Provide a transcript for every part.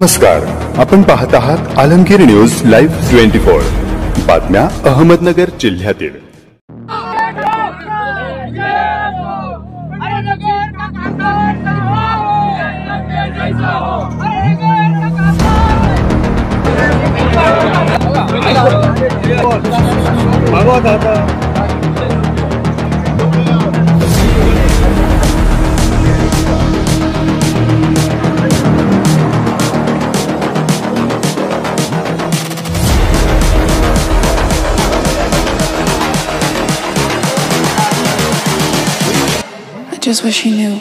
नमस्कार, आपण पाहत आहात आलमगीर न्यूज लाईव्ह 24 बातम्या अहमदनगर जिल्ह्यातील। Just wish he knew.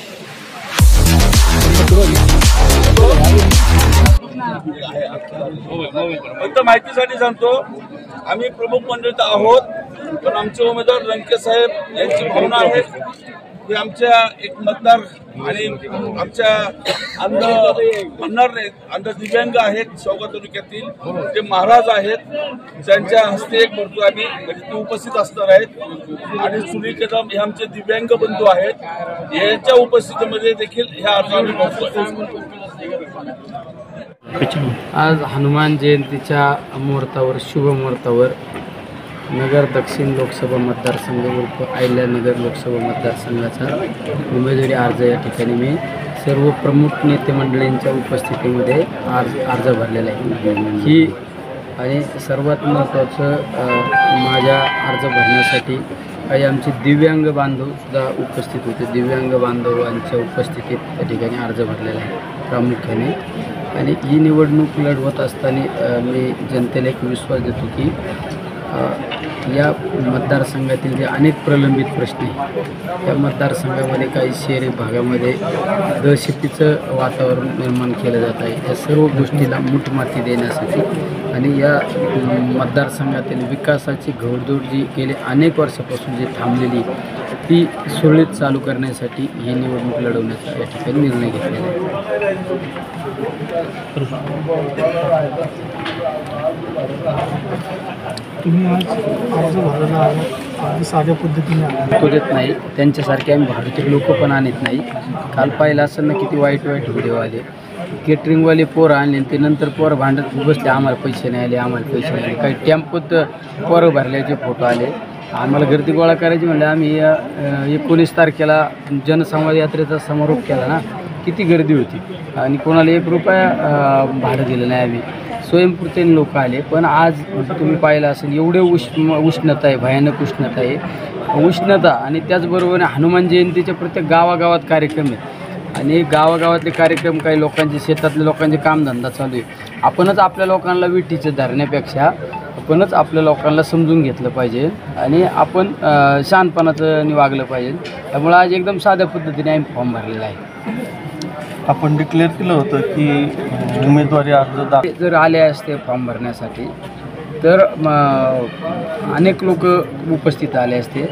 फक्त माहितीसाठी सांगतो, आम्ही प्रमुख मंडळीत आहोत, पण आमचे उमेदवार लंके साहेब यांची भावना आहे की आमच्या एक मतदार आणि आमच्या अंध दिव्यांग आहेत शेवगाव तालुक्यातील जे महाराज आहेत, त्यांच्या हस्ते एक भरतो आम्ही म्हणजे ते उपस्थित असणार आहेत आणि सुनील कदम हे आमचे दिव्यांग बंधू आहेत, यांच्या उपस्थितीमध्ये देखील ह्या अर्ज आम्ही भरतो। आज हनुमान जयंतीच्या मुहूर्तावर शुभ मुहूर्तावर नगर दक्षिण लोकसभा मतदारसंघ उर्फ अहिल्यानगर लोकसभा मतदारसंघाचा उमेदवारी अर्ज या ठिकाणी मी सर्व प्रमुख नेते मंडळींच्या उपस्थितीमध्ये अर्ज भरलेला आहे। ही आणि सर्वात महत्त्वाचं माझ्या अर्ज भरण्यासाठी काही आमचे दिव्यांग बांधवसुद्धा उपस्थित होते। दिव्यांग बांधवांच्या उपस्थितीत त्या ठिकाणी अर्ज भरलेला आहे प्रामुख्याने। आणि ही निवडणूक लढवत असताना मी जनतेला एक विश्वास देतो की या मतदारसंघातील जे अनेक प्रलंबित प्रश्न आहेत त्या मतदारसंघामध्ये काही शहरी भागामध्ये दहशतीचं वातावरण निर्माण केलं जात आहे, या सर्व गोष्टीला मूठमाती देण्यासाठी आणि या मतदारसंघातील विकासाची घोडदौड जी गेले अनेक वर्षापासून जी थांबलेली ती सुरळीत चालू करण्यासाठी ही निवडणूक लढवण्याचा या ठिकाणी निर्णय घेतलेला आहे। तुम्ही आज अर्ज भरायला अगदी साध्या पद्धतीने तो देत नाही, त्यांच्यासारखे आम्ही भारतीय लोक पण आणत नाही। काल पाहिलं असं ना किती वाईट व्हिडिओ आले, केटरिंगवाले पोरं आणले ते नंतर पोरं भांडत बसले, आम्हाला पैसे नाही आले, आम्हाला पैसे नाही आले। काही टेम्पोत पोरं भरल्याचे फोटो आले। आम्हाला गर्दी गोळा करायची म्हणलं आम्ही 19 तारखेला जनसंवाद यात्रेचा समारोप केला ना, किती गर्दी होती आणि कोणाला 1 रुपया भाडं दिलं नाही आम्ही, स्वयंपूर्ती लोक आले। पण आज तुम्ही पाहिलं असेल एवढे उष्णता आहे, भयानक उष्णता आहे, उष्णता आणि त्याचबरोबर हनुमान जयंतीचे प्रत्येक गावागावात कार्यक्रम आहेत आणि गावागावातले कार्यक्रम काही लोकांचे शेतातल्या लोकांचे कामधंदा चालू आहे। आपणच आपल्या लोकांना विठीचं धरण्यापेक्षा आपणच आपल्या लोकांना समजून घेतलं पाहिजे आणि आपण शहाणपणाचं वागलं पाहिजे। त्यामुळे आज एकदम साध्या पद्धतीने आम्ही फॉर्म भरलेला आहे। आपण डिक्लेअर केलं होतं की उमेदवारी अर्ज जर आले असते फॉर्म भरण्यासाठी तर अनेक लोक उपस्थित आले असते।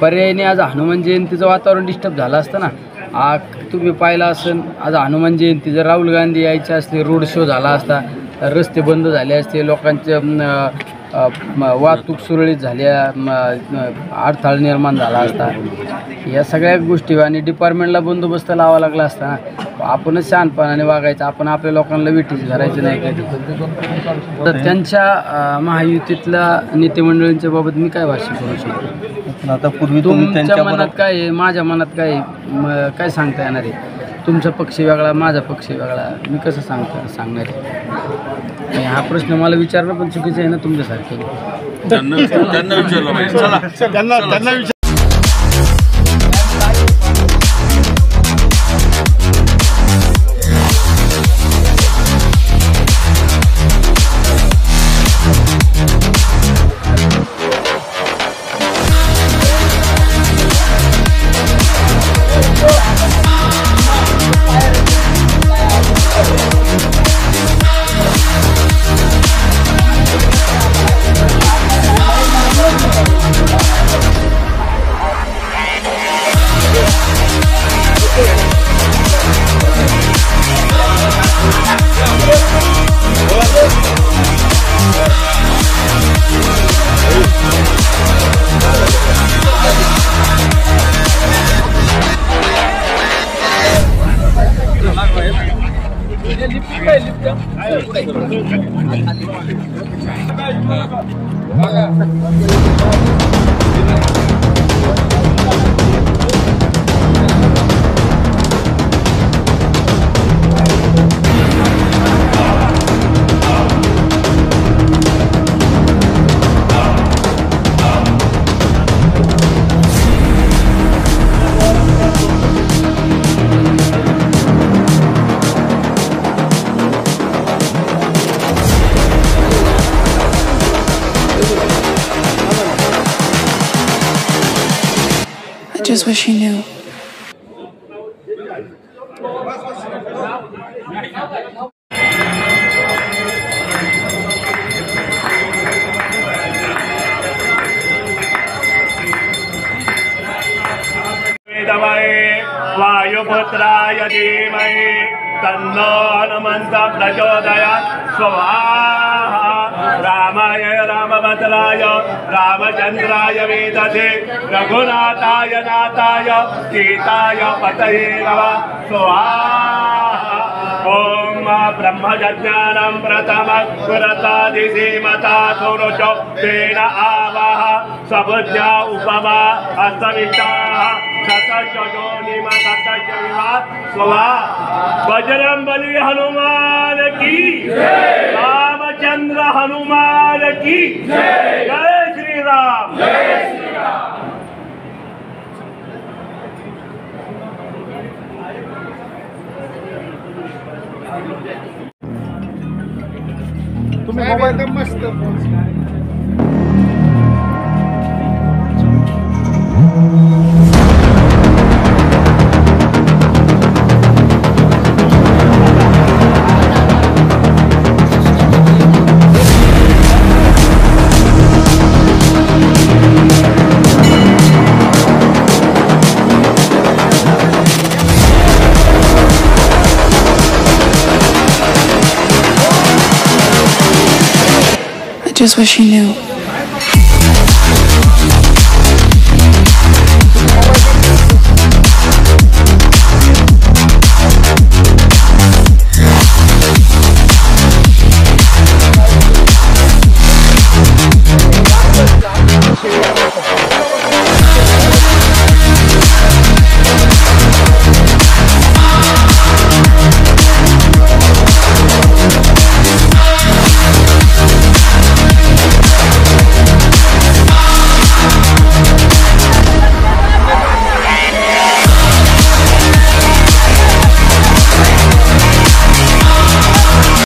पर्यायाने आज हनुमान जयंतीचं वातावरण डिस्टर्ब झालं असतं ना। तुम्ही पाहिलं असेल आज हनुमान जयंती जर राहुल गांधी यायचे असले, रोड शो झाला असता, रस्ते बंद झाले असते, लोकांचे वाहतूक सुरळीत झाल्या, अडथळा निर्माण झाला असता, या सगळ्या गोष्टी आणि डिपार्टमेंटला बंदोबस्त लावा लागला असता। आपणच शहाणपणाने वागायचं, आपण आपल्या लोकांना विठीच धरायचं नाही कधी। तर त्यांच्या महायुतीतल्या नेते मंडळींच्या बाबत मी काय भाष्य करू शकतो? आता पूर्वी तुमच्या मनात काय आहे, माझ्या मनात काय आहे, काय सांगता येणार आहे? तुमचा पक्ष वेगळा, माझा पक्ष वेगळा, मी कसं सांगणार आहे? हा प्रश्न मला विचारणं पण चुकीचं आहे ना तुमच्यासारखे। त्यांना विचारलं पाहिजे, चला I just wish he knew. वायुपुत्राय धीमहि तन्नो हनुमन्तः प्रचोदयात् स्वाहा रामाय रामभद्राय रामचन्द्राय वेदसे रघुनाथाय नाथाय सीताय पतये नमः स्वाहा ॐ ब्रह्मज्ञानं प्रथमः पुरतादिसीमता सुरुचो तेन आवः सबुद्ध्या उपमा हस्तविष्टाः बजरंगबली हनुमान की रामचंद्र हनुमान की जय श्री राम। तुम्ही मोबाईल मस्त I just wish he knew.